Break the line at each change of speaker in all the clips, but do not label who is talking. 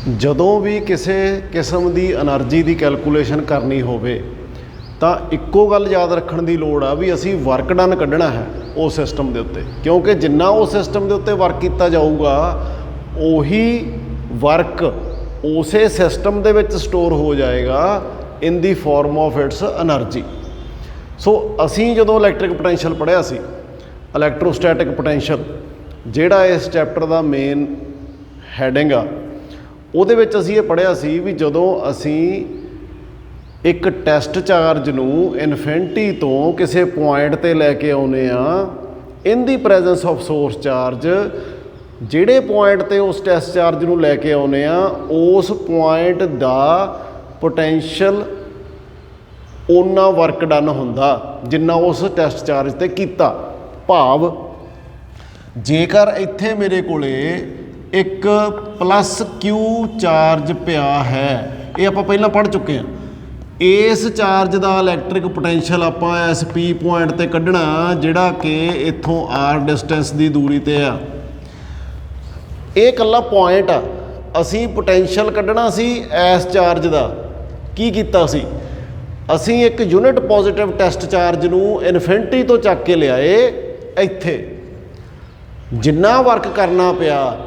ਜਦੋਂ ਵੀ ਕਿਸੇ ਕਿਸਮ ਦੀ એનર્ਜੀ ਦੀ ਕੈਲਕੂਲੇਸ਼ਨ ਕਰਨੀ ਹੋਵੇ ਤਾਂ ਇੱਕੋ ਗੱਲ ਯਾਦ ਰੱਖਣ ਦੀ ਲੋੜ ਆ ਵੀ ਅਸੀਂ ਵਰਕ ਡਨ ਕੱਢਣਾ ਹੈ ਉਸ ਸਿਸਟਮ ਦੇ ਉੱਤੇ, ਕਿਉਂਕਿ ਜਿੰਨਾ ਉਸ ਸਿਸਟਮ ਦੇ ਉੱਤੇ ਵਰਕ ਕੀਤਾ ਜਾਊਗਾ ਉਹੀ ਵਰਕ ਉਸੇ ਸਿਸਟਮ ਦੇ ਵਿੱਚ ਸਟੋਰ ਹੋ ਜਾਏਗਾ in the form of it's energy. ਸੋ ਅਸੀਂ ਜਦੋਂ ਇਲੈਕਟ੍ਰਿਕ ਪੋਟੈਂਸ਼ੀਅਲ ਪੜ੍ਹਿਆ ਸੀ, ਇਲੈਕਟ੍ਰੋਸਟੈਟਿਕ ਪੋਟੈਂਸ਼ੀਅਲ ਜਿਹੜਾ ਇਸ ਚੈਪਟਰ ਦਾ ਮੇਨ ਹੈਡਿੰਗ ਆ, ਉਹਦੇ ਵਿੱਚ ਅਸੀਂ ਇਹ ਪੜ੍ਹਿਆ ਸੀ ਵੀ ਜਦੋਂ ਅਸੀਂ ਇੱਕ ਟੈਸਟ ਚਾਰਜ ਨੂੰ ਇਨਫਿਨਿਟੀ ਤੋਂ ਕਿਸੇ ਪੁਆਇੰਟ 'ਤੇ ਲੈ ਕੇ ਆਉਂਦੇ ਆ ਇਨ ਦੀ ਪ੍ਰੈਜ਼ੈਂਸ ਆਫ ਸੋਰਸ ਚਾਰਜ, ਜਿਹੜੇ ਪੁਆਇੰਟ 'ਤੇ ਉਸ ਟੈਸਟ ਚਾਰਜ ਨੂੰ ਲੈ ਕੇ ਆਉਂਦੇ ਆ ਉਸ ਪੁਆਇੰਟ ਦਾ ਪੋਟੈਂਸ਼ੀਅਲ ਓਨਾ ਵਰਕ ਡਨ ਹੁੰਦਾ ਜਿੰਨਾ ਉਸ ਟੈਸਟ ਚਾਰਜ 'ਤੇ ਕੀਤਾ। ਭਾਵ ਜੇਕਰ ਇੱਥੇ ਮੇਰੇ ਕੋਲੇ ਇੱਕ ਪਲੱਸ ਕਿਊ ਚਾਰਜ ਪਿਆ ਹੈ, ਇਹ ਆਪਾਂ ਪਹਿਲਾਂ ਪੜ੍ਹ ਚੁੱਕੇ ਹਾਂ, ਇਸ ਚਾਰਜ ਦਾ ਇਲੈਕਟ੍ਰਿਕ ਪੋਟੈਂਸ਼ੀਅਲ ਆਪਾਂ ਇਸ ਪੀ ਪੁਆਇੰਟ 'ਤੇ ਕੱਢਣਾ ਜਿਹੜਾ ਕਿ ਇੱਥੋਂ ਆਰ ਡਿਸਟੈਂਸ ਦੀ ਦੂਰੀ 'ਤੇ ਆ। ਇਹ ਇਕੱਲਾ ਪੁਆਇੰਟ ਆ, ਅਸੀਂ ਪੋਟੈਂਸ਼ੀਅਲ ਕੱਢਣਾ ਸੀ ਇਸ ਚਾਰਜ ਦਾ। ਕੀ ਕੀਤਾ ਸੀ, ਅਸੀਂ ਇੱਕ ਯੂਨਿਟ ਪੋਜ਼ਿਟਿਵ ਟੈਸਟ ਚਾਰਜ ਨੂੰ ਇਨਫਿਨਿਟੀ ਤੋਂ ਚੱਕ ਕੇ ਲਿਆਏ ਇੱਥੇ। ਜਿੰਨਾ ਵਰਕ ਕਰਨਾ ਪਿਆ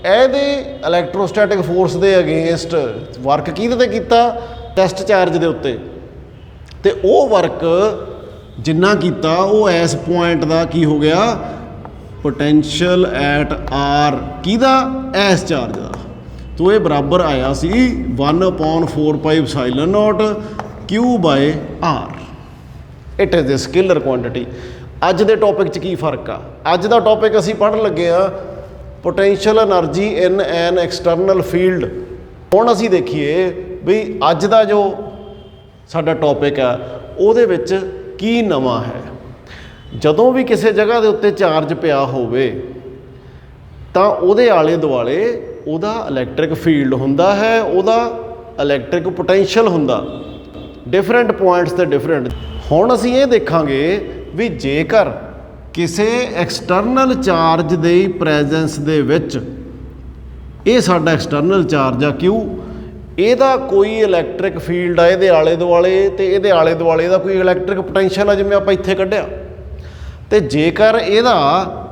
ਇਹਦੇ ਇਲੈਕਟ੍ਰੋਸਟੈਟਿਕ ਫੋਰਸ ਦੇ ਅਗੇਂਸਟ ਵਰਕ ਕਿਹਦੇ 'ਤੇ ਕੀਤਾ, ਟੈਸਟ ਚਾਰਜ ਦੇ ਉੱਤੇ, ਅਤੇ ਉਹ ਵਰਕ ਜਿੰਨਾ ਕੀਤਾ ਉਹ ਇਸ ਪੁਆਇੰਟ ਦਾ ਕੀ ਹੋ ਗਿਆ, ਪੋਟੈਂਸ਼ੀਅਲ ਐਟ ਆਰ, ਕਿਹਦਾ, ਇਸ ਚਾਰਜ ਦਾ। ਤੋ ਇਹ ਬਰਾਬਰ ਆਇਆ ਸੀ 1/4πε0 Q/r। It is a scalar quantity. ਅੱਜ ਦੇ ਟੌਪਿਕ 'ਚ ਕੀ ਫਰਕ ਆ, ਅੱਜ ਦਾ ਟੌਪਿਕ ਅਸੀਂ ਪੜ੍ਹਨ ਲੱਗੇ ਆ ਪੋਟੈਂਸ਼ੀਅਲ ਐਨਰਜੀ ਇਨ ਐਨ ਐਕਸਟਰਨਲ ਫੀਲਡ। ਹੁਣ ਅਸੀਂ ਦੇਖੀਏ ਵੀ ਅੱਜ ਦਾ ਜੋ ਸਾਡਾ ਟੌਪਿਕ ਆ ਉਹਦੇ ਵਿੱਚ ਕੀ ਨਵਾਂ ਹੈ। ਜਦੋਂ ਵੀ ਕਿਸੇ ਜਗ੍ਹਾ ਦੇ ਉੱਤੇ ਚਾਰਜ ਪਿਆ ਹੋਵੇ ਤਾਂ ਉਹਦੇ ਆਲੇ ਦੁਆਲੇ ਉਹਦਾ ਇਲੈਕਟ੍ਰਿਕ ਫੀਲਡ ਹੁੰਦਾ ਹੈ, ਉਹਦਾ ਇਲੈਕਟ੍ਰਿਕ ਪੋਟੈਂਸ਼ੀਅਲ ਹੁੰਦਾ, ਡਿਫਰੈਂਟ ਪੁਆਇੰਟਸ 'ਤੇ ਡਿਫਰੈਂਟ। ਹੁਣ ਅਸੀਂ ਇਹ ਦੇਖਾਂਗੇ ਵੀ ਜੇਕਰ ਕਿਸੇ ਐਕਸਟਰਨਲ ਚਾਰਜ ਦੇ ਪ੍ਰੈਜ਼ੈਂਸ ਦੇ ਵਿੱਚ, ਇਹ ਸਾਡਾ ਐਕਸਟਰਨਲ ਚਾਰਜ ਆ ਕਿਊ, ਇਹਦਾ ਕੋਈ ਇਲੈਕਟ੍ਰਿਕ ਫੀਲਡ ਆ ਇਹਦੇ ਆਲੇ ਦੁਆਲੇ, ਅਤੇ ਇਹਦੇ ਆਲੇ ਦੁਆਲੇ ਦਾ ਕੋਈ ਇਲੈਕਟ੍ਰਿਕ ਪੋਟੈਂਸ਼ੀਅਲ ਆ ਜਿਵੇਂ ਆਪਾਂ ਇੱਥੇ ਕੱਢਿਆ, ਅਤੇ ਜੇਕਰ ਇਹਦਾ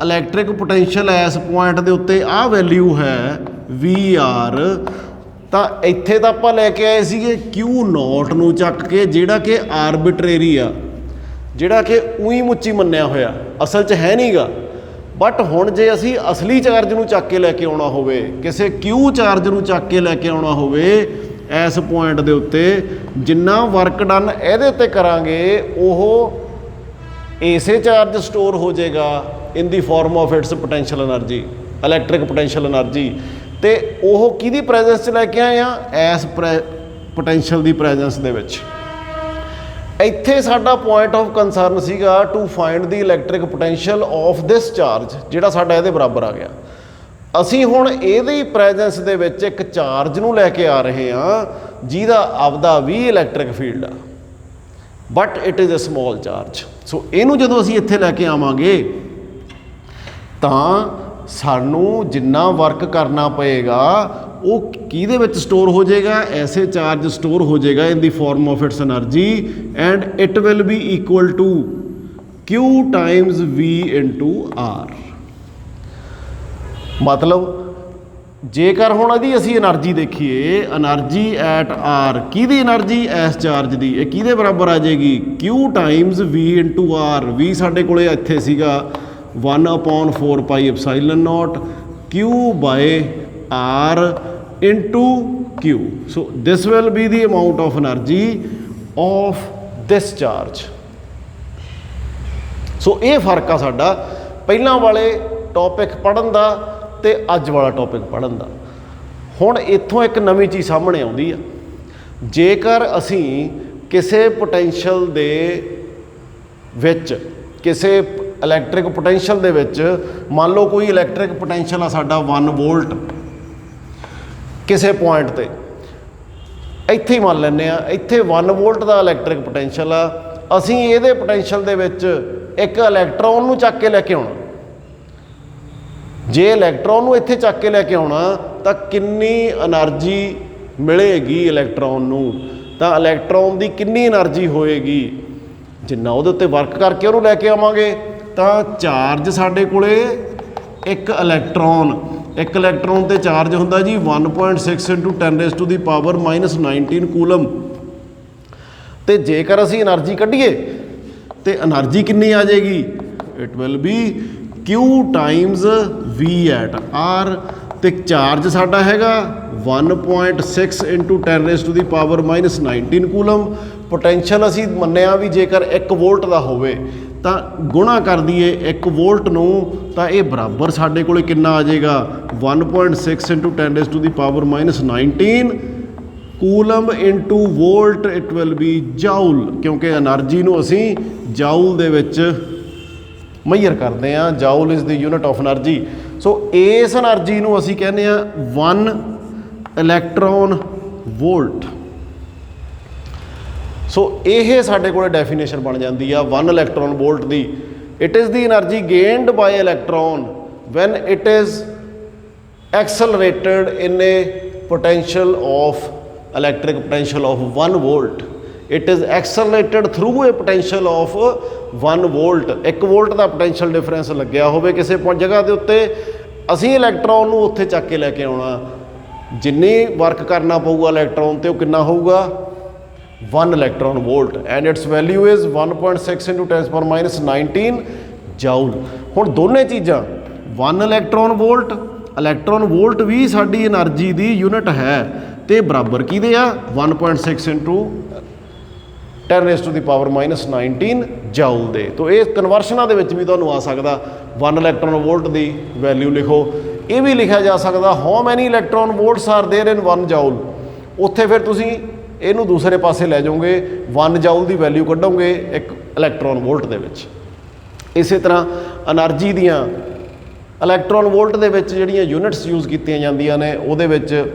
ਇਲੈਕਟ੍ਰਿਕ ਪੋਟੈਂਸ਼ੀਅਲ ਇਸ ਪੁਆਇੰਟ ਦੇ ਉੱਤੇ ਆਹ ਵੈਲਿਊ ਹੈ VR, ਤਾਂ ਇੱਥੇ ਤਾਂ ਆਪਾਂ ਲੈ ਕੇ ਆਏ ਸੀਗੇ Q0 ਨੂੰ ਚੱਕ ਕੇ, ਜਿਹੜਾ ਕਿ ਆਰਬਿਟਰੇਰੀ ਆ, ਜਿਹੜਾ ਕਿ ਊਈ ਮੁੱਚੀ ਮੰਨਿਆ ਹੋਇਆ, ਅਸਲ 'ਚ ਹੈ ਨਹੀਂ ਗਾ। ਬਟ ਹੁਣ ਜੇ ਅਸੀਂ ਅਸਲੀ ਚਾਰਜ ਨੂੰ ਚੱਕ ਕੇ ਲੈ ਕੇ ਆਉਣਾ ਹੋਵੇ, ਕਿਸੇ ਕਿਊ ਚਾਰਜ ਨੂੰ ਚੱਕ ਕੇ ਲੈ ਕੇ ਆਉਣਾ ਹੋਵੇ ਇਸ ਪੁਆਇੰਟ ਦੇ ਉੱਤੇ, ਜਿੰਨਾ ਵਰਕ ਡਨ ਇਹਦੇ ਉੱਤੇ ਕਰਾਂਗੇ ਉਹ ਇਸੇ ਚਾਰਜ ਸਟੋਰ ਹੋ ਜਾਏਗਾ in the form of it's potential energy, electric potential energy. ਅਤੇ ਉਹ ਕਿਹਦੀ ਪ੍ਰੈਜ਼ੈਂਸ 'ਚ ਲੈ ਕੇ ਆਏ ਆ, ਇਸ ਪੋਟੈਂਸ਼ੀਅਲ ਦੀ ਪ੍ਰੈਜ਼ੈਂਸ ਦੇ ਵਿੱਚ। ਇੱਥੇ ਸਾਡਾ ਪੁਆਇੰਟ ਆਫ ਕੰਸਰਨ ਸੀਗਾ to find the electric potential of this charge, ਜਿਹੜਾ ਸਾਡਾ ਇਹਦੇ ਬਰਾਬਰ ਆ ਗਿਆ। ਅਸੀਂ ਹੁਣ ਇਹਦੀ ਪ੍ਰੈਜ਼ੈਂਸ ਦੇ ਵਿੱਚ ਇੱਕ ਚਾਰਜ ਨੂੰ ਲੈ ਕੇ ਆ ਰਹੇ ਹਾਂ ਜਿਹਦਾ ਆਪਦਾ ਵੀ ਇਲੈਕਟ੍ਰਿਕ ਫੀਲਡ ਆ, but it is a small charge. So ਇਹਨੂੰ ਜਦੋਂ ਅਸੀਂ ਇੱਥੇ ਲੈ ਕੇ ਆਵਾਂਗੇ ਤਾਂ ਸਾਨੂੰ ਜਿੰਨਾ ਵਰਕ ਕਰਨਾ ਪਏਗਾ ਉਹ ਕਿਹਦੇ ਵਿੱਚ ਸਟੋਰ ਹੋ ਜਾਏਗਾ, ਐਸੇ ਚਾਰਜ ਸਟੋਰ ਹੋ ਜਾਏਗਾ in the form of its energy, and it will be equal to Q times V into R। ਮਤਲਬ ਜੇਕਰ ਹੁਣ ਇਹਦੀ ਅਸੀਂ ਐਨਰਜੀ ਦੇਖੀਏ, ਐਨਰਜੀ ਐਟ R, ਕਿਹਦੀ ਐਨਰਜੀ, ਇਸ ਚਾਰਜ ਦੀ, ਇਹ ਕਿਹਦੇ ਬਰਾਬਰ ਆ ਜਾਏਗੀ, Q times V into R। V ਸਾਡੇ ਕੋਲੇ ਇੱਥੇ ਸੀਗਾ 1/4πε0 Q/r into Q. So this will be the amount of energy of this charge. So ਇਹ ਫਰਕ ਆ ਸਾਡਾ ਪਹਿਲਾਂ ਵਾਲੇ ਟੌਪਿਕ ਪੜ੍ਹਨ ਦਾ ਅਤੇ ਅੱਜ ਵਾਲਾ ਟੌਪਿਕ ਪੜ੍ਹਨ ਦਾ। ਹੁਣ ਇੱਥੋਂ ਇੱਕ ਨਵੀਂ ਚੀਜ਼ ਸਾਹਮਣੇ ਆਉਂਦੀ ਆ, ਜੇਕਰ ਅਸੀਂ ਕਿਸੇ ਪੋਟੈਂਸ਼ੀਅਲ ਦੇ ਵਿੱਚ, ਕਿਸੇ ਇਲੈਕਟ੍ਰਿਕ ਪੋਟੈਂਸ਼ੀਅਲ ਦੇ ਵਿੱਚ, ਮੰਨ ਲਓ ਕੋਈ ਇਲੈਕਟ੍ਰਿਕ ਪੋਟੈਂਸ਼ੀਅਲ ਆ ਸਾਡਾ 1 ਵੋਲਟ ਕਿਸੇ ਪੁਆਇੰਟ 'ਤੇ, ਇੱਥੇ ਹੀ ਮੰਨ ਲੈਂਦੇ ਆ, ਇੱਥੇ 1 ਵੋਲਟ ਦਾ ਇਲੈਕਟ੍ਰਿਕ ਪੋਟੈਂਸ਼ੀਅਲ ਆ। ਅਸੀਂ ਇਹਦੇ ਪੋਟੈਂਸ਼ੀਅਲ ਦੇ ਵਿੱਚ ਇੱਕ ਇਲੈਕਟ੍ਰੋਨ ਨੂੰ ਚੱਕ ਕੇ ਲੈ ਕੇ ਆਉਣਾ। ਜੇ ਇਲੈਕਟ੍ਰੋਨ ਨੂੰ ਇੱਥੇ ਚੱਕ ਕੇ ਲੈ ਕੇ ਆਉਣਾ ਤਾਂ ਕਿੰਨੀ એનર્ਜੀ ਮਿਲੇਗੀ ਇਲੈਕਟ੍ਰੋਨ ਨੂੰ, ਤਾਂ ਇਲੈਕਟ੍ਰੋਨ ਦੀ ਕਿੰਨੀ એનਰਜੀ ਹੋਏਗੀ, ਜਿੰਨਾ ਉਹਦੇ ਉੱਤੇ ਵਰਕ ਕਰਕੇ ਉਹਨੂੰ ਲੈ ਕੇ ਆਵਾਂਗੇ। ਤਾਂ ਚਾਰਜ ਸਾਡੇ ਕੋਲੇ ਇੱਕ ਇਲੈਕਟ੍ਰੋਨ ਤੇ ਚਾਰਜ ਹੁੰਦਾ ਜੀ 1.6 × 10⁻⁻19 ਕੂਲਮ। ਤੇ ਜੇਕਰ ਅਸੀਂ એનર્ਜੀ ਕੱਢੀਏ ਤੇ એનર્ਜੀ ਕਿੰਨੀ ਆ ਜਾਏਗੀ, it will B Q times V at R। ਤੇ ਚਾਰਜ ਸਾਡਾ ਹੈਗਾ 1.6 × 10⁻⁻19 ਕੂਲਮ। ਪੋਟੈਂਸ਼ੀਅਲ ਅਸੀਂ ਮੰਨਿਆ ਵੀ ਜੇਕਰ 1 ਵੋਲਟ ਦਾ ਹੋਵੇ ਤਾਂ ਗੁਣਾ ਕਰ ਦਈਏ 1 ਵੋਲਟ ਨੂੰ, ਤਾਂ ਇਹ ਬਰਾਬਰ ਸਾਡੇ ਕੋਲ ਕਿੰਨਾ ਆ ਜਾਏਗਾ 1.6 × 10⁻⁻19 coulomb into volt, it will be joule, ਕਿਉਂਕਿ એનર્ਜੀ ਨੂੰ ਅਸੀਂ ਜਾਊਲ ਦੇ ਵਿੱਚ ਮੈਜ਼ਰ ਕਰਦੇ ਹਾਂ। Joule is the unit of energy. So ਇਸ એનਰਜੀ ਨੂੰ ਅਸੀਂ ਕਹਿੰਦੇ ਹਾਂ 1 ਇਲੈਕਟ੍ਰੋਨ ਵੋਲਟ। ਸੋ ਇਹ ਸਾਡੇ ਕੋਲ ਡੈਫੀਨੇਸ਼ਨ ਬਣ ਜਾਂਦੀ ਆ 1 ਇਲੈਕਟ੍ਰੋਨ ਵੋਲਟ ਦੀ। It is the energy gained by electron when it is accelerated in a potential of electric potential of 1 volt. It is accelerated through a potential of 1 volt. 1 volt ਦਾ potential difference ਲੱਗਿਆ ਹੋਵੇ ਕਿਸੇ ਜਗ੍ਹਾ ਦੇ ਉੱਤੇ, ਅਸੀਂ electron ਨੂੰ ਉੱਥੇ ਚੱਕ ਕੇ ਲੈ ਕੇ ਆਉਣਾ, ਜਿੰਨੀ ਵਰਕ ਕਰਨਾ ਪਊਗਾ ਇਲੈਕਟ੍ਰੋਨ ਤੇ ਉਹ ਕਿੰਨਾ ਹੋਊਗਾ 1 electron volt, and its value is 1.6 × 10⁻⁻19 joule. ਹੁਣ ਦੋਨੇ ਚੀਜ਼ਾਂ 1 ਇਲੈਕਟ੍ਰੋਨ ਵੋਲਟ ਵੀ ਸਾਡੀ એનર્ਜੀ ਦੀ ਯੂਨਿਟ ਹੈ ਤੇ ਬਰਾਬਰ ਕਿਹਦੇ ਆ 1.6 × 10⁻⁻19 ਜਾਊਲ ਦੇ। ਤੋ ਇਹ ਕਨਵਰਸ਼ਨਾਂ ਦੇ ਵਿੱਚ ਵੀ ਤੁਹਾਨੂੰ ਆ ਸਕਦਾ 1 ਇਲੈਕਟ੍ਰੋਨ ਵੋਲਟ ਦੀ ਵੈਲਿਊ ਲਿਖੋ। ਇਹ ਵੀ ਲਿਖਿਆ ਜਾ ਸਕਦਾ how many electron volts are there in 1 joule. ਉੱਥੇ ਫਿਰ ਤੁਸੀਂ ਇਹਨੂੰ ਦੂਸਰੇ ਪਾਸੇ ਲੈ ਜਾਓਗੇ, 1 ਜਾਊਲ ਦੀ ਵੈਲਿਊ ਕੱਢੋਗੇ 1 ਇਲੈਕਟ੍ਰੋਨ ਵੋਲਟ ਦੇ ਵਿੱਚ। ਇਸੇ ਤਰ੍ਹਾਂ એનર્ਜੀ ਦੀਆਂ ਇਲੈਕਟ੍ਰੋਨ ਵੋਲਟ ਦੇ ਵਿੱਚ ਜਿਹੜੀਆਂ ਯੂਨਿਟਸ ਯੂਜ਼ ਕੀਤੀਆਂ ਜਾਂਦੀਆਂ ਨੇ, ਉਹਦੇ ਵਿੱਚ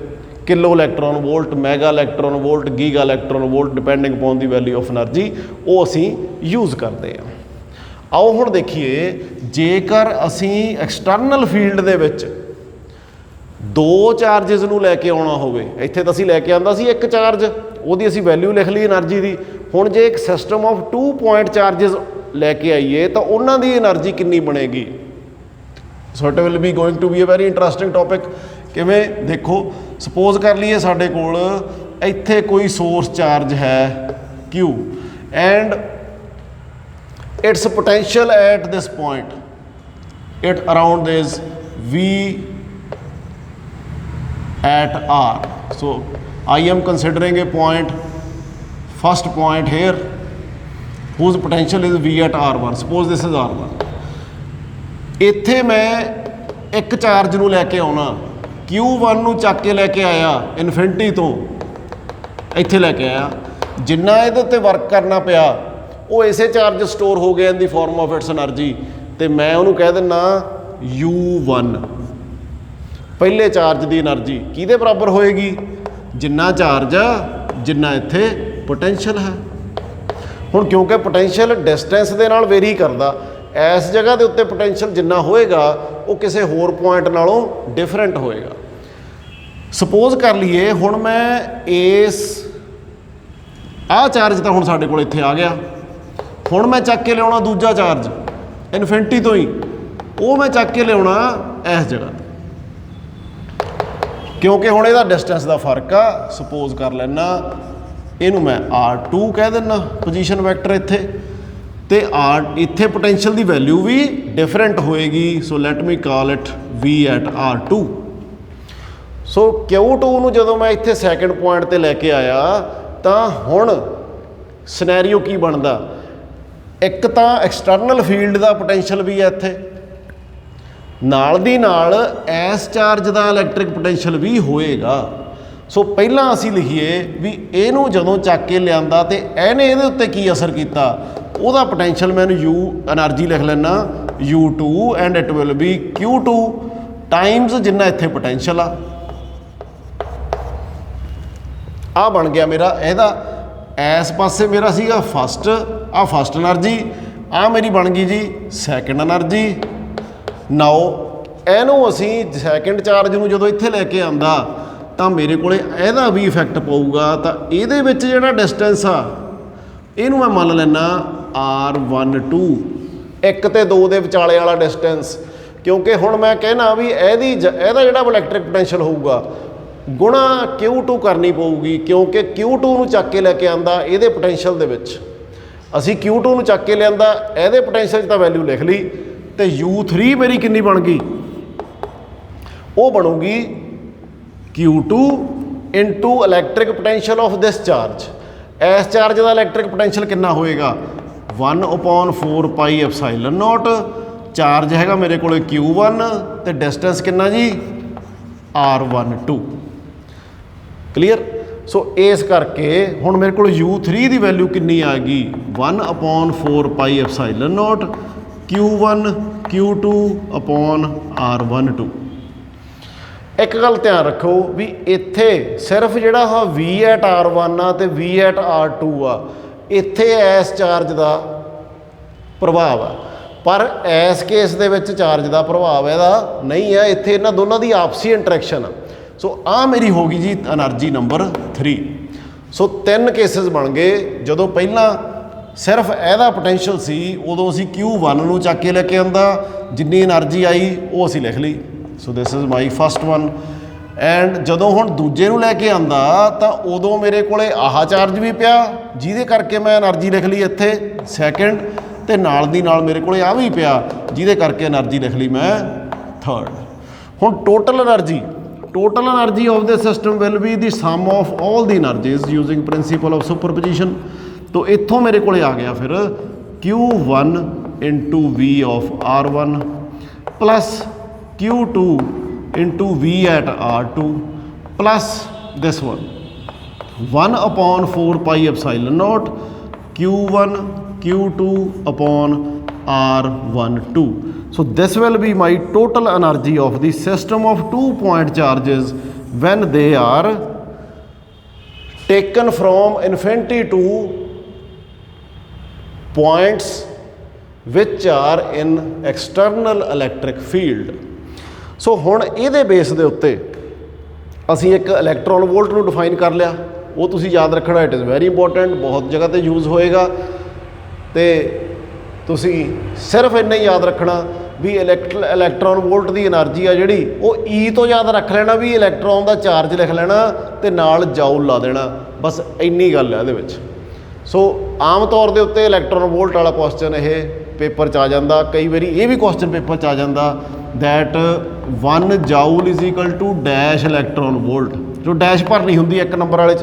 kilo electron volt, mega electron volt, giga electron volt, depending upon the value of energy, ਉਹ ਅਸੀਂ ਯੂਜ਼ ਕਰਦੇ ਹਾਂ। ਆਓ ਹੁਣ ਦੇਖੀਏ, ਜੇਕਰ ਅਸੀਂ ਐਕਸਟਰਨਲ ਫੀਲਡ ਦੇ ਵਿੱਚ 2 ਚਾਰਜਸ ਨੂੰ ਲੈ ਕੇ ਆਉਣਾ ਹੋਵੇ, ਇੱਥੇ ਤਾਂ ਅਸੀਂ ਲੈ ਕੇ ਆਂਦਾ ਸੀ 1 ਚਾਰਜ, ਉਹਦੀ ਅਸੀਂ ਵੈਲਿਊ ਲਿਖ ਲਈ એનર્ਜੀ ਦੀ। ਹੁਣ ਜੇ ਇੱਕ ਸਿਸਟਮ ਆਫ 2 ਪੁਆਇੰਟ ਚਾਰਜਸ ਲੈ ਕੇ ਆਈਏ ਤਾਂ ਉਹਨਾਂ ਦੀ એનર્ਜੀ ਕਿੰਨੀ ਬਣੇਗੀ। So it will be going to be a very interesting topic. ਕਿਵੇਂ ਦੇਖੋ, ਸਪੋਜ਼ ਕਰ ਲਈਏ ਸਾਡੇ ਕੋਲ ਇੱਥੇ ਕੋਈ ਸੋਰਸ ਚਾਰਜ ਹੈ Q and its potential at this point it around this V at R. So I am considering a point, first point here whose potential is V at R1. Suppose this is R1. ਇੱਥੇ ਮੈਂ ਇੱਕ charge ਨੂੰ ਲੈ ਕੇ ਆਉਣਾ, Q1 ਨੂੰ ਚੱਕ ਕੇ ਲੈ ਕੇ ਆਇਆ ਇਨਫਿਨਿਟੀ ਤੋਂ, ਇੱਥੇ ਲੈ ਕੇ ਆਇਆ, ਜਿੰਨਾ ਇਹਦੇ ਉੱਤੇ ਵਰਕ ਕਰਨਾ ਪਿਆ ਉਹ ਇਸੇ ਚਾਰਜ ਸਟੋਰ ਹੋ ਗਿਆ ਇਨ the form of it's energy, ਤੇ ਮੈਂ ਉਹਨੂੰ ਕਹਿ ਦਿੰਦਾ U1। ਪਹਿਲੇ ਚਾਰਜ ਦੀ એનર્ਜੀ ਕਿਹਦੇ ਬਰਾਬਰ ਹੋਏਗੀ, ਜਿੰਨਾ ਚਾਰਜ ਆ ਜਿੰਨਾ ਇੱਥੇ ਪੋਟੈਂਸ਼ੀਅਲ ਹੈ। ਹੁਣ ਕਿਉਂਕਿ ਪੋਟੈਂਸ਼ੀਅਲ ਡਿਸਟੈਂਸ ਦੇ ਨਾਲ ਵੇਰੀ ਕਰਦਾ, ਇਸ ਜਗ੍ਹਾ ਦੇ ਉੱਤੇ ਪੋਟੈਂਸ਼ੀਅਲ ਜਿੰਨਾ ਹੋਏਗਾ ਉਹ ਕਿਸੇ ਹੋਰ ਪੁਆਇੰਟ ਨਾਲੋਂ ਡਿਫਰੈਂਟ ਹੋਏਗਾ। ਸਪੋਜ਼ ਕਰ ਲਈਏ ਹੁਣ ਮੈਂ ਆਹ ਚਾਰਜ ਤਾਂ ਹੁਣ ਸਾਡੇ ਕੋਲ ਇੱਥੇ ਆ ਗਿਆ, ਹੁਣ ਮੈਂ ਚੱਕ ਕੇ ਲਿਆਉਣਾ ਦੂਜਾ ਚਾਰਜ ਇਨਫਿਨਿਟੀ ਤੋਂ ਹੀ, ਉਹ ਮੈਂ ਚੱਕ ਕੇ ਲਿਆਉਣਾ ਇਸ ਜਗ੍ਹਾ ਤੇ, ਕਿਉਂਕਿ ਹੁਣ ਇਹਦਾ ਡਿਸਟੈਂਸ ਦਾ ਫਰਕ ਆ। ਸਪੋਜ਼ ਕਰ ਲੈਣਾ ਇਹਨੂੰ ਮੈਂ R2 ਕਹਿ ਦਿੰਦਾ ਪੋਜੀਸ਼ਨ ਵੈਕਟਰ ਇੱਥੇ, ਤੇ ਇੱਥੇ ਪੋਟੈਂਸ਼ੀਅਲ ਦੀ ਵੈਲਿਊ ਵੀ ਡਿਫਰੈਂਟ ਹੋਏਗੀ। ਸੋ let me call it V at R2। So Q2 ਨੂੰ ਜਦੋਂ ਮੈਂ ਇੱਥੇ ਸੈਕਿੰਡ ਪੁਆਇੰਟ ਤੇ ਲੈ ਕੇ ਆਇਆ ਤਾਂ ਹੁਣ ਸਿਨੈਰੀਓ ਕੀ ਬਣਦਾ, ਇੱਕ ਤਾਂ ਐਕਸਟਰਨਲ ਫੀਲਡ ਦਾ ਪੋਟੈਂਸ਼ੀਅਲ ਵੀ ਹੈ ਇੱਥੇ, ਨਾਲ ਦੀ ਨਾਲ ਇਸ ਚਾਰਜ ਦਾ ਇਲੈਕਟ੍ਰਿਕ ਪੋਟੈਂਸ਼ੀਅਲ ਵੀ ਹੋਏਗਾ। ਸੋ ਪਹਿਲਾਂ ਅਸੀਂ ਲਿਖੀਏ ਵੀ ਇਹਨੂੰ ਜਦੋਂ ਚੱਕ ਕੇ ਲਿਆਂਦਾ ਤੇ ਇਹਨੇ ਇਹਦੇ ਉੱਤੇ ਕੀ ਅਸਰ ਕੀਤਾ, ਉਹਦਾ ਪੋਟੈਂਸ਼ੀਅਲ ਮੈਂ ਇਹਨੂੰ એનર્ਜੀ ਲਿਖ ਲੈਣਾ U2 and it will B Q2 Times ਜਿੰਨਾ ਇੱਥੇ ਪੋਟੈਂਸ਼ੀਅਲ ਆ ਬਣ ਗਿਆ ਮੇਰਾ। ਇਹਦਾ ਇਸ ਪਾਸੇ ਮੇਰਾ ਸੀਗਾ ਫਸਟ ਐਨਰਜੀ, ਆ ਮੇਰੀ ਬਣ ਗਈ ਜੀ ਸੈਕਿੰਡ એનર્ਜੀ। ਨਾਓ ਇਹਨੂੰ ਅਸੀਂ ਸੈਕਿੰਡ ਚਾਰਜ ਨੂੰ ਜਦੋਂ ਇੱਥੇ ਲੈ ਕੇ ਆਂਦਾ ਤਾਂ ਮੇਰੇ ਕੋਲੇ ਇਹਦਾ ਵੀ ਇਫੈਕਟ ਪਊਗਾ। ਤਾਂ ਇਹਦੇ ਵਿੱਚ ਜਿਹੜਾ ਡਿਸਟੈਂਸ ਆ ਇਹਨੂੰ ਮੈਂ ਮੰਨ ਲੈਣਾ R12, 1 ਤੇ 2 ਦੇ ਵਿਚਾਲੇ ਵਾਲਾ ਡਿਸਟੈਂਸ, ਕਿਉਂਕਿ ਹੁਣ ਮੈਂ ਕਹਿਣਾ ਵੀ ਇਹਦਾ ਜਿਹੜਾ ਇਲੈਕਟ੍ਰਿਕ ਪੋਟੈਂਸ਼ੀਅਲ ਹੋਊਗਾ ਗੁਣਾ Q2 ਕਰਨੀ ਪਊਗੀ, ਕਿਉਂਕਿ Q2 ਨੂੰ ਚੱਕ ਕੇ ਲੈ ਕੇ ਆਂਦਾ ਇਹਦੇ ਪੋਟੈਂਸ਼ੀਅਲ ਦੇ ਵਿੱਚ, ਅਸੀਂ Q2 ਨੂੰ ਚੱਕ ਕੇ ਲਿਆਂਦਾ ਇਹਦੇ ਪੋਟੈਂਸ਼ੀਅਲ 'ਚ ਤਾਂ ਵੈਲਿਊ ਲਿਖ ਲਈ, ਤੇ U3 ਮੇਰੀ ਕਿੰਨੀ ਬਣ ਗਈ, ਉਹ ਬਣੂਗੀ Q2 into electric potential of this charge. ਇਸ ਚਾਰਜ ਦਾ ਇਲੈਕਟ੍ਰਿਕ ਪੋਟੈਂਸ਼ੀਅਲ ਕਿੰਨਾ ਹੋਏਗਾ 1/4 ਪਾਈ ਐਪਸਾਈਲਨ ਨੋਟ। ਚਾਰਜ ਹੈਗਾ ਮੇਰੇ ਕੋਲ Q1 ਤੇ ਡਿਸਟੈਂਸ ਕਿੰਨਾ ਜੀ R12। ਕਲੀਅਰ। ਸੋ ਇਸ ਕਰਕੇ ਹੁਣ ਮੇਰੇ ਕੋਲ U3 ਦੀ ਵੈਲਿਊ ਕਿੰਨੀ ਆ ਗਈ 1/4 ਪਾਈ ਐਪਸਾਈਲਨ ਨੋਟ Q1 Q2 R12। ਇੱਕ ਗੱਲ ਧਿਆਨ ਰੱਖੋ ਵੀ ਇੱਥੇ ਸਿਰਫ ਜਿਹੜਾ ਆ V at R1 ਆ ਤੇ V at R2 ਆ, ਇੱਥੇ ਇਸ ਚਾਰਜ ਦਾ ਪ੍ਰਭਾਵ ਆ, ਪਰ ਇਸ ਕੇਸ ਦੇ ਵਿੱਚ ਚਾਰਜ ਦਾ ਪ੍ਰਭਾਵ ਇਹਦਾ ਨਹੀਂ ਆ, ਇੱਥੇ ਇਹਨਾਂ ਦੋਨਾਂ ਦੀ ਆਪਸੀ ਇੰਟਰੈਕਸ਼ਨ ਆ। ਸੋ ਆਹ ਮੇਰੀ ਹੋ ਗਈ ਜੀ ਐਨਰਜੀ ਨੰਬਰ 3। ਸੋ 3 ਕੇਸਿਸ ਬਣ ਗਏ। ਜਦੋਂ ਪਹਿਲਾਂ ਸਿਰਫ ਇਹਦਾ ਪੋਟੈਂਸ਼ੀਅਲ ਸੀ ਉਦੋਂ ਅਸੀਂ Q1 ਨੂੰ ਚੱਕ ਕੇ ਲੈ ਕੇ ਆਂਦਾ, ਜਿੰਨੀ ਐਨਰਜੀ ਆਈ ਉਹ ਅਸੀਂ ਲਿਖ ਲਈ। So this is my first one. And ਜਦੋਂ ਹੁਣ ਦੂਜੇ ਨੂੰ ਲੈ ਕੇ ਆਂਦਾ ਤਾਂ ਉਦੋਂ ਮੇਰੇ ਕੋਲੇ ਆਹ ਚਾਰਜ ਵੀ ਪਿਆ ਜਿਹਦੇ ਕਰਕੇ ਮੈਂ ਐਨਰਜੀ ਲਿਖ ਲਈ ਇੱਥੇ ਸੈਕਿੰਡ, ਤੇ ਨਾਲ ਦੀ ਨਾਲ ਮੇਰੇ ਕੋਲੇ ਆ ਵੀ ਪਿਆ ਜਿਹਦੇ ਕਰਕੇ ਐਨਰਜੀ ਲਿਖ ਲਈ ਮੈਂ ਥਰਡ। ਹੁਣ total energy of the system will be the some of all the ਐਨਰਜੀਜ਼ using principal of ਸੁਪਰਪੋਜੀਸ਼ਨ। तो ਇੱਥੋਂ ਮੇਰੇ ਕੋਲੇ ਆ ਗਿਆ ਫਿਰ Q1 into V of R1 plus Q2 into V at R2 plus this one 1/4 pi epsilon not Q1 Q2 upon R12. So this will be my total energy of the system of 2 point charges when they are taken from infinity to points which are in external electric field. सो हुण इहदे base दे उत्ते असीं एक electron volt नूं define कर लिया, वो तुसीं याद रखना, इट इज़ वेरी इंपॉर्टेंट, बहुत जगह ते यूज़ होएगा। तो तुसीं सिर्फ इन्ना ही याद रखना भी इलैक्ट्रॉन वोल्ट की एनर्जी आ जिहड़ी वो ई तो याद रख लेना भी इलैक्ट्रॉन का चार्ज लिख लेना ते नाल जाउल ला देना, बस इन्नी गल है इहदे विच। सो आम तौर के उत्ते इलैक्ट्रॉन वोल्ट वाला क्वेश्चन ये पेपर च आ जाता, कई बार ये भी क्वेश्चन पेपर च आ जाता that 1 joule is equal to dash electron volt, जो डैश भरनी होंगी एक नंबर वाले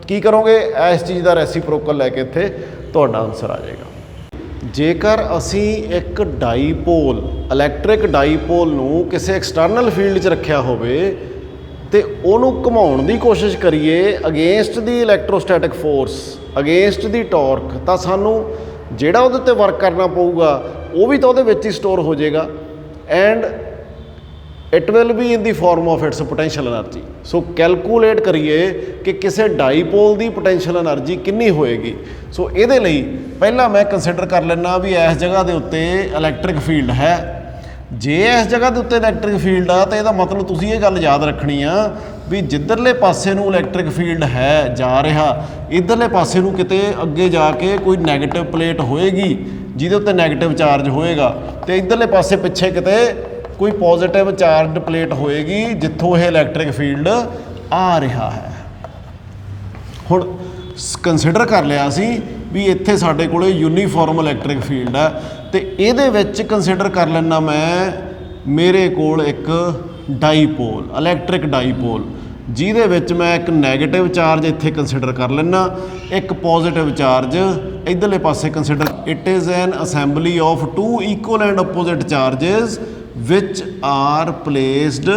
की करोगे इस चीज़ का रेसिप्रोकल लैके इत्थे तुहाडा आंसर आ जाएगा। जेकर असी एक डाईपोल इलैक्ट्रिक डाईपोल नूं किसी एक्सटर्नल फील्ड च रखिया होवे ते उहनूं घुमाउण दी कोशिश करिए against the electrostatic force, against the torque, तो सानू जिहड़ा उहदे उत्ते वर्क करना पऊगा वो भी तो उहदे विच ही स्टोर हो जाएगा and it will be in the form of its potential energy. So calculate करिए कि किसी डाईपोल की पोटेंशियल एनर्जी कितनी होएगी। सो ये लई पहला मैं कंसिडर कर लेना भी इस जगह के उत्ते इलैक्ट्रिक फील्ड है, जे इस जगह के उत्ते इलैक्ट्रिक फील्ड आ तो यदा मतलब तुसीं ये गल याद रखनी आ भी जिधरले पासे नूं इलैक्ट्रिक फील्ड है जा रहा, इधरले पासे नूं किते अगे जाके कोई नैगेटिव प्लेट होएगी जिहदे उत्ते नैगेटिव चार्ज होएगा, तो इधरले पासे पिछे किते कोई पॉजिटिव चार्ज प्लेट होएगी जिथों यह इलैक्ट्रिक फील्ड आ रहा है। हुण कंसिडर कर लिया असी भी इत्थे साडे कोले यूनीफॉर्म इलैक्ट्रिक फील्ड है, तो ये विच कंसिडर कर लेना मैं मेरे कोल एक डाईपोल इलैक्ट्रिक डाईपोल जिहदे विच मैं एक नैगेटिव चार्ज इत्थे कंसिडर कर लेना, एक पॉजिटिव चार्ज इधरले पासे consider. It is an assembly of 2 equal and opposite charges which are placed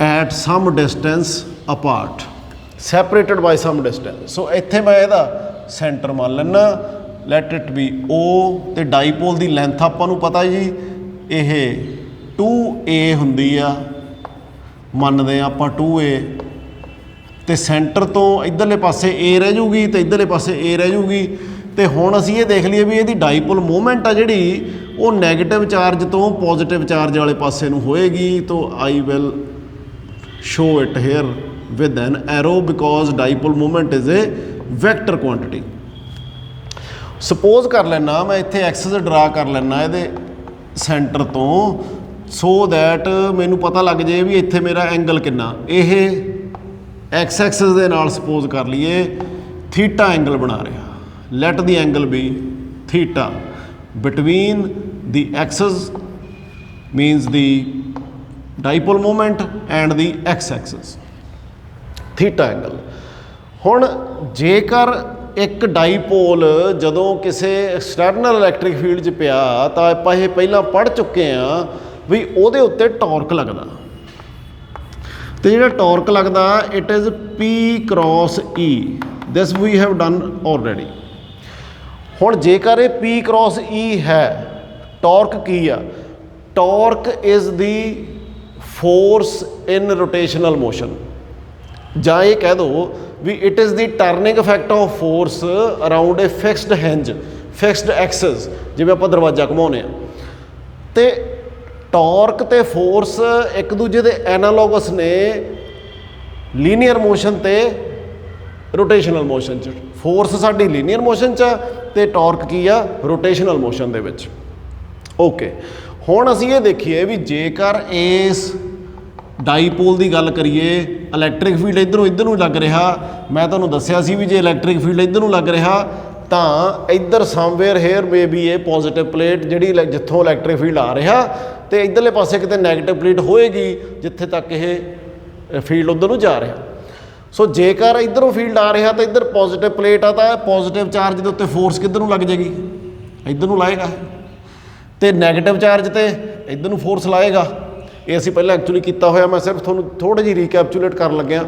at some distance apart, separated by some distance. So इत्थे मैं इहदा सेंटर मान लेना, लैट इट बी ओ, तो डाईपोल की लेंथ आपां नूं पता जी यह 2a हुंदी आ, मनदे आपां 2a, तो सेंटर तो इधरले पासे a रह जूगी तो इधरले पासे a रह जूगी। तो हुण असीं ये देख लीए भी इहदी डाईपोल मूवमेंट आ जिहड़ी ਉਹ ਨੈਗੇਟਿਵ ਚਾਰਜ ਤੋਂ ਪੋਜ਼ਿਟਿਵ ਚਾਰਜ ਵਾਲੇ ਪਾਸੇ ਨੂੰ ਹੋਏਗੀ। ਤਾਂ I will show it here with an arrow because dipole movement is a vector quantity. Suppose ਕਰ ਲੈਣਾ ਮੈਂ ਇੱਥੇ ਐਕਸਿਸ ਡਰਾ ਕਰ ਲੈਣਾ ਇਹਦੇ ਸੈਂਟਰ ਤੋਂ, ਸੋ ਦੈਟ ਮੈਨੂੰ ਪਤਾ ਲੱਗ ਜੇ ਵੀ ਇੱਥੇ ਮੇਰਾ ਐਂਗਲ ਕਿੰਨਾ। ਇਹ ਐਕਸ ਐਕਸਿਸ ਦੇ ਨਾਲ ਸਪੋਜ਼ ਕਰ ਲਈਏ ਥੀਟਾ ਐਂਗਲ ਬਣਾ ਰਿਹਾ। Light the angle B theta between the Axis means the ਡਾਈਪੋਲ movement and the X Axis theta angle. ਹੁਣ ਜੇਕਰ ਇੱਕ ਡਾਈਪੋਲ ਜਦੋਂ ਕਿਸੇ ਐਕਸਟਰਨਲ ਇਲੈਕਟ੍ਰਿਕ ਫੀਲਡ 'ਚ ਪਿਆ ਤਾਂ ਆਪਾਂ ਇਹ ਪਹਿਲਾਂ ਪੜ੍ਹ ਚੁੱਕੇ ਹਾਂ ਵੀ ਉਹਦੇ ਉੱਤੇ ਟਾਰਕ ਲੱਗਦਾ, ਤੇ ਜਿਹੜਾ ਟਾਰਕ ਲੱਗਦਾ it is P cross E, this we have done already. ਹੁਣ ਜੇਕਰ ਇਹ P cross E ਹੈ, ਟਾਰਕ ਕੀ ਆ? Torque is the force in rotational motion, ਜਾਂ ਇਹ ਕਹਿ ਦਿਓ ਵੀ it is the turning effect of force around a fixed hinge, fixed axis, ਜਿਵੇਂ ਆਪਾਂ ਦਰਵਾਜ਼ਾ ਘੁਮਾਉਂਦੇ ਹਾਂ। ਤੇ ਟਾਰਕ ਤੇ ਫੋਰਸ ਇੱਕ ਦੂਜੇ ਦੇ ਐਨਾਲੋਗਸ ਨੇ ਲੀਨੀਅਰ ਮੋਸ਼ਨ ਤੇ ਰੋਟੇਸ਼ਨਲ ਮੋਸ਼ਨ 'ਚ। ਫੋਰਸ ਸਾਡੀ ਲੀਨੀਅਰ ਮੋਸ਼ਨ 'ਚ ਆ ਤੇ ਟਾਰਕ ਕੀ ਆ? ਰੋਟੇਸ਼ਨਲ ਮੋਸ਼ਨ ਦੇ ਵਿੱਚ। ਓਕੇ, ਹੁਣ ਅਸੀਂ ਇਹ ਦੇਖੀਏ ਵੀ ਜੇਕਰ ਇਸ ਡਾਈਪੋਲ ਦੀ ਗੱਲ ਕਰੀਏ, ਇਲੈਕਟ੍ਰਿਕ ਫੀਲਡ ਇੱਧਰ ਨੂੰ ਲੱਗ ਰਿਹਾ। ਮੈਂ ਤੁਹਾਨੂੰ ਦੱਸਿਆ ਸੀ ਵੀ ਜੇ ਇਲੈਕਟ੍ਰਿਕ ਫੀਲਡ ਇੱਧਰ ਨੂੰ ਲੱਗ ਰਿਹਾ ਤਾਂ ਇੱਧਰ ਸਮਵੇਅਰ ਹੇਅਰ ਮੇ ਬੀ ਇਹ ਪੋਜ਼ਿਟਿਵ ਪਲੇਟ ਜਿਹੜੀ ਜਿੱਥੋਂ ਇਲੈਕਟ੍ਰਿਕ ਫੀਲਡ ਆ ਰਿਹਾ, ਤੇ ਇੱਧਰਲੇ ਪਾਸੇ ਕਿਤੇ ਨੈਗੇਟਿਵ ਪਲੇਟ ਹੋਏਗੀ ਜਿੱਥੇ ਤੱਕ ਇਹ ਫੀਲਡ ਉੱਧਰ ਨੂੰ ਜਾ ਰਿਹਾ। ਸੋ ਜੇਕਰ ਇੱਧਰੋਂ ਫੀਲਡ ਆ ਰਿਹਾ ਤਾਂ ਇੱਧਰ ਪੋਜ਼ਿਟਿਵ ਪਲੇਟ ਆ, ਤਾਂ ਪੋਜ਼ਿਟਿਵ ਚਾਰਜ ਦੇ ਉੱਤੇ ਫੋਰਸ ਕਿੱਧਰ ਨੂੰ ਲੱਗ ਜਾਏਗੀ? ਇੱਧਰ ਨੂੰ ਲਾਏਗਾ। ਤੇ ਨੈਗੇਟਿਵ ਚਾਰਜ ਤੇ ਇੱਧਰ ਨੂੰ ਫੋਰਸ ਲਾਏਗਾ। ਇਹ ਅਸੀਂ ਪਹਿਲਾਂ ਐਕਚੁਅਲੀ ਕੀਤਾ ਹੋਇਆ, ਮੈਂ ਸਿਰਫ ਤੁਹਾਨੂੰ ਥੋੜ੍ਹੀ ਜਿਹੀ ਰੀਕੈਪਚੂਲੇਟ ਕਰਨ ਲੱਗਿਆ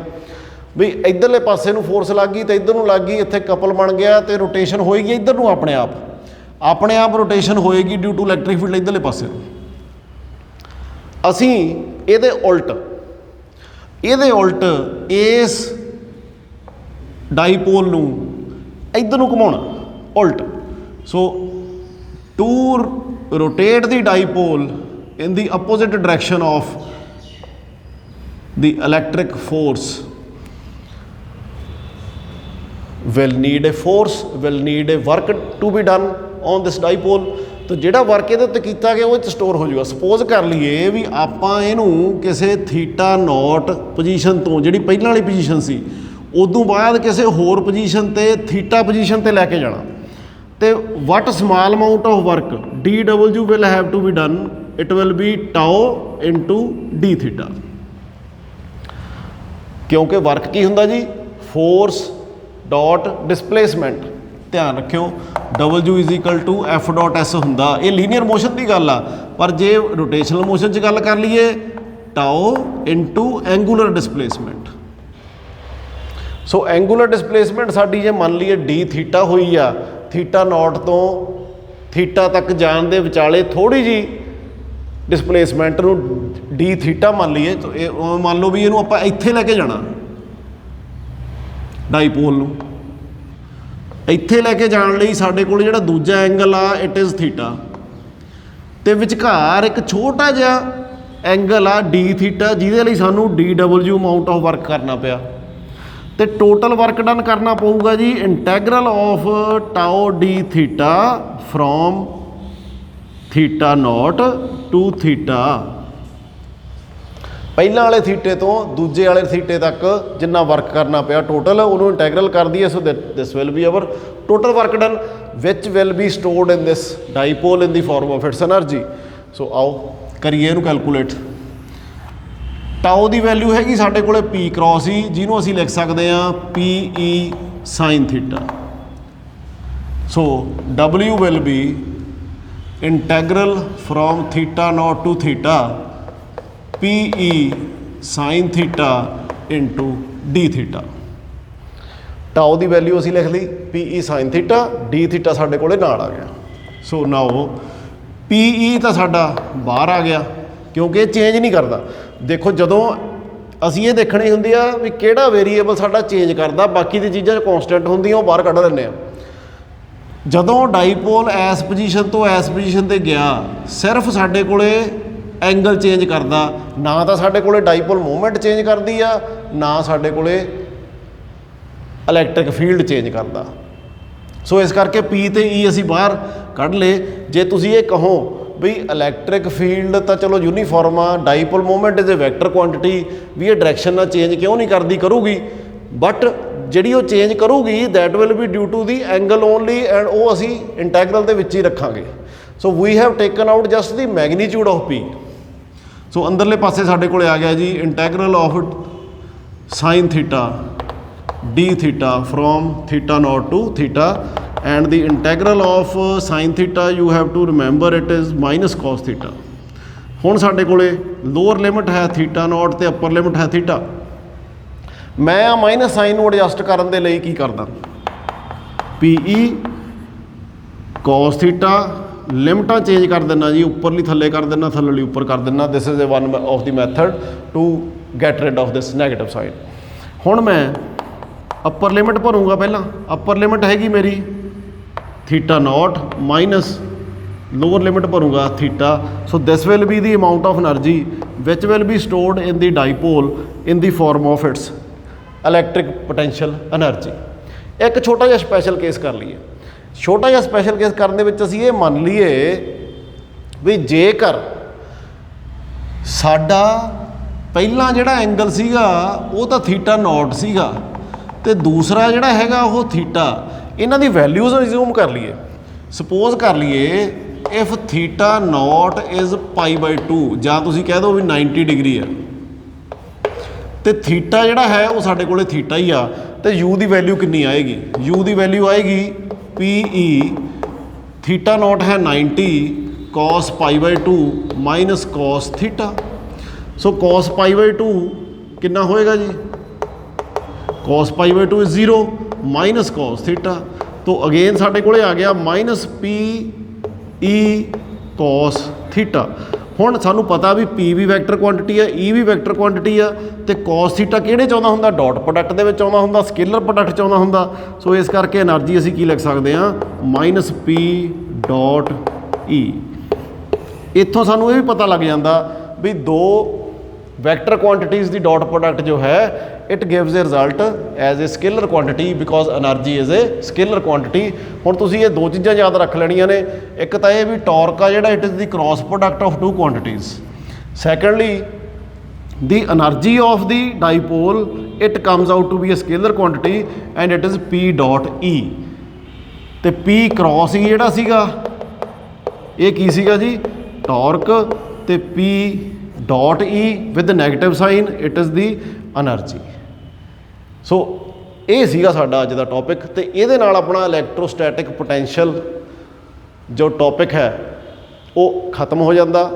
ਵੀ ਇੱਧਰਲੇ ਪਾਸੇ ਨੂੰ ਫੋਰਸ ਲੱਗ ਗਈ ਤੇ ਇੱਧਰ ਨੂੰ ਲੱਗ ਗਈ, ਇੱਥੇ ਕਪਲ ਬਣ ਗਿਆ ਤੇ ਰੋਟੇਸ਼ਨ ਹੋਏਗੀ ਇੱਧਰ ਨੂੰ ਆਪਣੇ ਆਪ ਰੋਟੇਸ਼ਨ ਹੋਏਗੀ ਡਿਊ ਟੂ ਇਲੈਕਟ੍ਰਿਕ ਫੀਲਡ ਇੱਧਰਲੇ ਪਾਸੇ ਨੂੰ। ਅਸੀਂ ਇਹਦੇ ਉਲਟ ਇਸ ਡਾਈਪੋਲ ਨੂੰ ਇੱਧਰ ਨੂੰ ਘੁਮਾਉਣਾ ਉਲਟ। So to rotate the dipole in the opposite direction of the electric force will need a work to be done on this dipole। तो ਜਿਹੜਾ ਵਰਕ ਇਹਦੇ ਉੱਤੇ ਕੀਤਾ ਗਿਆ ਉਹ 'ਚ ਸਟੋਰ ਹੋ ਜਾਊਗਾ। ਸਪੋਜ਼ ਕਰ ਲਈਏ ਵੀ ਆਪਾਂ ਇਹਨੂੰ ਕਿਸੇ ਥੀਟਾ ਨੋਟ ਪੋਜੀਸ਼ਨ ਤੋਂ, ਜਿਹੜੀ ਪਹਿਲਾਂ ਵਾਲੀ ਪੋਜੀਸ਼ਨ ਸੀ, ਉਦੋਂ ਬਾਅਦ ਕਿਸੇ ਹੋਰ ਪੋਜੀਸ਼ਨ ਤੇ ਥੀਟਾ ਪੋਜੀਸ਼ਨ ਤੇ ਲੈ ਕੇ ਜਾਣਾ। ਤੇ what small amount of work DW will have to be done, it will be tau into d theta. ਕਿਉਂਕਿ ਵਰਕ ਕੀ ਹੁੰਦਾ ਜੀ? Force dot displacement. ਧਿਆਨ ਰੱਖਿਓ W is equal to F dot S ਹੁੰਦਾ। ਇਹ ਲੀਨੀਅਰ ਮੋਸ਼ਨ ਦੀ ਗੱਲ ਆ, ਪਰ ਜੇ ਰੋਟੇਸ਼ਨਲ ਮੋਸ਼ਨ 'ਚ ਗੱਲ ਕਰ ਲਈਏ ਟਾਓ ਇਨਟੂ ਐਂਗੂਲਰ ਡਿਸਪਲੇਸਮੈਂਟ। ਸੋ ਐਂਗੂਲਰ ਡਿਸਪਲੇਸਮੈਂਟ ਸਾਡੀ ਜੇ ਮੰਨ ਲਈਏ ਡੀ ਥੀਟਾ ਹੋਈ ਆ, ਥੀਟਾ ਨੋਟ ਤੋਂ ਥੀਟਾ ਤੱਕ ਜਾਣ ਦੇ ਵਿਚਾਲੇ ਥੋੜ੍ਹੀ ਜਿਹੀ ਡਿਸਪਲੇਸਮੈਂਟ ਨੂੰ ਡੀ ਥੀਟਾ ਮੰਨ ਲਈਏ। ਤਾਂ ਇਹ ਮੰਨ ਲਓ ਵੀ ਇਹਨੂੰ ਆਪਾਂ ਇੱਥੇ ਲੈ ਕੇ ਜਾਣਾ, ਡਾਈਪੋਲ ਨੂੰ ਇੱਥੇ ਲੈ ਕੇ ਜਾਣ ਲਈ ਸਾਡੇ ਕੋਲ ਜਿਹੜਾ ਦੂਜਾ ਐਂਗਲ ਆ ਇਟ ਇਜ਼ ਥੀਟਾ, ਤੇ ਵਿਚਕਾਰ ਇੱਕ ਛੋਟਾ ਜਿਹਾ ਐਂਗਲ ਆ ਡੀ ਥੀਟਾ, ਜਿਹਦੇ ਲਈ ਸਾਨੂੰ DW ਅਮਾਊਂਟ ਆਫ ਵਰਕ ਕਰਨਾ ਪਿਆ। ਤੇ ਟੋਟਲ ਵਰਕ ਡਨ ਕਰਨਾ ਪਊਗਾ ਜੀ integral of tau d theta from theta naught to theta. ਪਹਿਲਾਂ ਵਾਲੇ ਥੀਟੇ ਤੋਂ ਦੂਜੇ ਵਾਲੇ ਥੀਟੇ ਤੱਕ ਜਿੰਨਾ ਵਰਕ ਕਰਨਾ ਪਿਆ ਟੋਟਲ, ਉਹਨੂੰ ਇੰਟੈਗਰਲ ਕਰ ਦਈਏ। So this will be our total work done which will be stored in this dipole in the form of its energy. So ਆਓ ਕਰੀਏ ਇਹਨੂੰ ਕੈਲਕੂਲੇਟ। ਟਾਓ ਦੀ ਵੈਲਿਊ ਹੈਗੀ ਸਾਡੇ ਕੋਲੇ P cross E, ਜਿਹਨੂੰ ਅਸੀਂ ਲਿਖ ਸਕਦੇ ਹਾਂ PE sin theta. So W will be integral from theta naught to theta PE sin theta into d theta. Tau ਦੀ ਵੈਲਿਊ ਅਸੀਂ ਲਿਖ ਲਈ PE sin theta, d theta ਸਾਡੇ ਕੋਲੇ ਨਾਲ ਆ ਗਿਆ। ਸੋ ਨਾਓ PE ਤਾਂ ਸਾਡਾ ਬਾਹਰ ਆ ਗਿਆ ਕਿਉਂਕਿ ਇਹ ਚੇਂਜ ਨਹੀਂ ਕਰਦਾ। ਦੇਖੋ ਜਦੋਂ ਅਸੀਂ ਇਹ ਦੇਖਣੀ ਹੁੰਦੀ ਆ ਵੀ ਕਿਹੜਾ ਵੇਰੀਏਬਲ ਸਾਡਾ ਚੇਂਜ ਕਰਦਾ, ਬਾਕੀ ਦੀ ਚੀਜ਼ਾਂ ਕੌਨਸਟੈਂਟ ਹੁੰਦੀਆਂ ਉਹ ਬਾਹਰ ਕੱਢ ਦਿੰਦੇ ਆ। ਜਦੋਂ ਡਾਈਪੋਲ ਐਸ ਪੋਜੀਸ਼ਨ ਤੋਂ ਐਸ ਪੋਜੀਸ਼ਨ ਤੇ ਗਿਆ, ਸਿਰਫ ਸਾਡੇ ਕੋਲੇ ਐਂਗਲ ਚੇਂਜ ਕਰਦਾ, ਨਾ ਤਾਂ ਸਾਡੇ ਕੋਲੇ ਡਾਈਪੋਲ ਮੂਵਮੈਂਟ ਚੇਂਜ ਕਰਦੀ ਆ, ਨਾ ਸਾਡੇ ਕੋਲੇ ਇਲੈਕਟ੍ਰਿਕ ਫੀਲਡ ਚੇਂਜ ਕਰਦਾ। ਸੋ ਇਸ ਕਰਕੇ P ਤੇ E ਅਸੀਂ ਬਾਹਰ ਕੱਢ ਲਏ। ਜੇ ਤੁਸੀਂ ਇਹ ਕਹੋ ਵੀ ਇਲੈਕਟ੍ਰਿਕ ਫੀਲਡ ਤਾਂ ਚਲੋ ਯੂਨੀਫਾਰਮ ਆ, dipole movement is a vector quantity, ਵੀ ਇਹ ਡਾਇਰੈਕਸ਼ਨ ਨਾਲ ਚੇਂਜ ਕਿਉਂ ਨਹੀਂ ਕਰਦੀ, ਕਰੂਗੀ, ਬਟ ਜਿਹੜੀ ਉਹ ਚੇਂਜ ਕਰੂਗੀ that will be due to the angle only, and ਉਹ ਅਸੀਂ ਇੰਟੈਗਰਲ ਦੇ ਵਿੱਚ ਹੀ ਰੱਖਾਂਗੇ। So we have taken out just the magnitude of P। So ਅੰਦਰਲੇ ਪਾਸੇ ਸਾਡੇ ਕੋਲ ਆ ਗਿਆ ਜੀ integral of sine theta d theta from theta naught to theta, and the integral of sin theta you have to remember it is minus cos theta। ਹੁਣ ਸਾਡੇ ਕੋਲੇ ਲੋਅਰ ਲਿਮਿਟ ਹੈ ਥੀਟਾ ਨੋਟ ਤੇ ਅਪਰ ਲਿਮਿਟ ਹੈ theta. ਮੈਂ ਆ minus sign ਨੂੰ adjust ਕਰਨ ਦੇ ਲਈ ਕੀ ਕਰਦਾ, PE cos theta ਲਿਮਟਾਂ ਚੇਂਜ ਕਰ ਦਿੰਦਾ ਜੀ, ਉੱਪਰਲੀ ਥੱਲੇ ਕਰ ਦਿੰਦਾ, ਥੱਲੇਲੀ ਉੱਪਰ ਕਰ ਦਿੰਦਾ। This is one of the method to get rid of this negative side. ਹੁਣ ਮੈਂ ਅਪਰ ਲਿਮਿਟ ਭਰੂੰਗਾ। ਪਹਿਲਾਂ ਅਪਰ ਲਿਮਿਟ ਹੈਗੀ ਮੇਰੀ theta naught minus lower limit ਭਰੂੰਗਾ theta. So this will be the amount of energy which will be stored in the dipole in the form of its electric potential energy. ਇੱਕ ਛੋਟਾ ਜਿਹਾ special case ਕਰ ਲਈਏ। ਛੋਟਾ ਜਿਹਾ special case ਕਰਨ ਦੇ ਵਿੱਚ ਅਸੀਂ ਇਹ ਮੰਨ ਲਈਏ ਵੀ ਜੇਕਰ ਸਾਡਾ ਪਹਿਲਾਂ ਜਿਹੜਾ ਐਂਗਲ ਸੀਗਾ ਉਹ ਤਾਂ ਥੀਟਾ ਨੋਟ ਸੀਗਾ ਤੇ ਦੂਸਰਾ ਜਿਹੜਾ ਹੈਗਾ ਉਹ ਥੀਟਾ, ਇਹਨਾਂ ਦੀ ਵੈਲਿਊਜ਼ ਰਿਜ਼ਿਊਮ ਕਰ ਲਈਏ। ਸਪੋਜ਼ ਕਰ ਲਈਏ ਇਫ ਥੀਟਾ ਨੋਟ ਇਜ਼ π/2, ਜਾਂ ਤੁਸੀਂ ਕਹਿ ਦਿਓ ਵੀ 90 ਡਿਗਰੀ ਹੈ, ਤੇ ਥੀਟਾ ਜਿਹੜਾ ਹੈ ਉਹ ਸਾਡੇ ਕੋਲੇ ਥੀਟਾ ਹੀ ਆ, ਤੇ ਯੂ ਦੀ ਵੈਲਿਊ ਕਿੰਨੀ ਆਏਗੀ? ਯੂ ਦੀ ਵੈਲਿਊ ਆਏਗੀ PE ਥੀਟਾ ਨੋਟ ਹੈ 90 cos π/2 ਮਾਈਨਸ cos ਥੀਟਾ। ਸੋ cos π/2 ਕਿੰਨਾ ਹੋਏਗਾ ਜੀ? cos π/2 is 0 minus cos theta. तो अगेन साढ़े कोले आ गया माइनस PE cos थीटा। ਹੁਣ ਸਾਨੂੰ ਪਤਾ ਵੀ P ਵੀ ਵੈਕਟਰ ਕੁਆਂਟਿਟੀ ਹੈ, E ਵੀ ਵੈਕਟਰ ਕੁਆਂਟਿਟੀ ਆ, ਤੇ cos ਥੀਟਾ ਕਿਹੜੇ 'ਚ ਆਉਂਦਾ ਹੁੰਦਾ? ਡਾਟ ਪ੍ਰੋਡਕਟ ਦੇ ਵਿੱਚ ਆਉਂਦਾ ਹੁੰਦਾ, ਸਕੇਲਰ ਪ੍ਰੋਡਕਟ 'ਚ ਆਉਂਦਾ ਹੁੰਦਾ। ਸੋ ਇਸ ਕਰਕੇ એનર્ਜੀ ਅਸੀਂ ਕੀ ਲਿਖ ਸਕਦੇ ਹਾਂ? Minus P dot E। ਇੱਥੋਂ ਸਾਨੂੰ ਇਹ ਵੀ ਪਤਾ ਲੱਗ ਜਾਂਦਾ ਵੀ ਦੋ ਵੈਕਟਰ ਕੁਆਂਟੀਟੀਜ਼ ਦੀ ਡਾਟ ਪ੍ਰੋਡਕਟ ਜੋ ਹੈ it gives a result as a scalar quantity because energy is a scalar quantity। ਹੁਣ ਤੁਸੀਂ ਇਹ ਦੋ ਚੀਜ਼ਾਂ ਯਾਦ ਰੱਖ ਲੈਣੀਆਂ ਨੇ। ਇੱਕ ਤਾਂ ਇਹ ਵੀ ਟਾਰਕ ਆ ਜਿਹੜਾ it is the cross product of two quantities। Secondly the energy of the dipole it comes out to be a scalar quantity and it is P dot E। ਤੇ P cross E ਜਿਹੜਾ ਸੀਗਾ ਇਹ ਕੀ ਸੀਗਾ ਜੀ? Torque. ਤੇ P dot E with the negative sign it is the energy। ਸੋ ਇਹ ਸੀਗਾ ਸਾਡਾ ਅੱਜ ਦਾ ਟੌਪਿਕ, ਤੇ ਇਹਦੇ ਨਾਲ ਆਪਣਾ ਇਲੈਕਟ੍ਰੋਸਟੈਟਿਕ ਪੋਟੈਂਸ਼ੀਅਲ ਜੋ ਟੌਪਿਕ ਹੈ ਉਹ ਖਤਮ ਹੋ ਜਾਂਦਾ।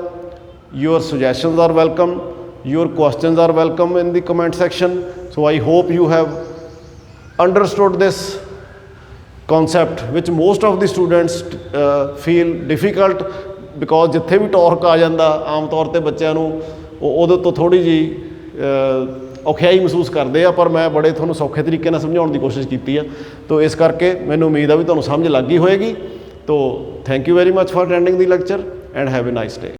Your suggestions are welcome, your questions are welcome in the comment section. So I hope you have understood this concept which most of the students feel difficult because ਜਿੱਥੇ ਵੀ ਟੌਰਕ ਆ ਜਾਂਦਾ ਆਮ ਤੌਰ ਤੇ ਬੱਚਿਆਂ ਨੂੰ ਉਹਦੇ ਤੋਂ ਥੋੜ੍ਹੀ ਜਿਹੀ ਔਖਿਆਈ ਮਹਿਸੂਸ ਕਰਦੇ ਆ, ਪਰ ਮੈਂ ਬੜੇ ਤੁਹਾਨੂੰ ਸੌਖੇ ਤਰੀਕੇ ਨਾਲ ਸਮਝਾਉਣ ਦੀ ਕੋਸ਼ਿਸ਼ ਕੀਤੀ ਆ। ਤੋ ਇਸ ਕਰਕੇ ਮੈਨੂੰ ਉਮੀਦ ਆ ਵੀ ਤੁਹਾਨੂੰ ਸਮਝ ਲੱਗ ਗਈ ਹੋਏਗੀ। ਤੋ thank you very much for attending the lecture and have a nice day.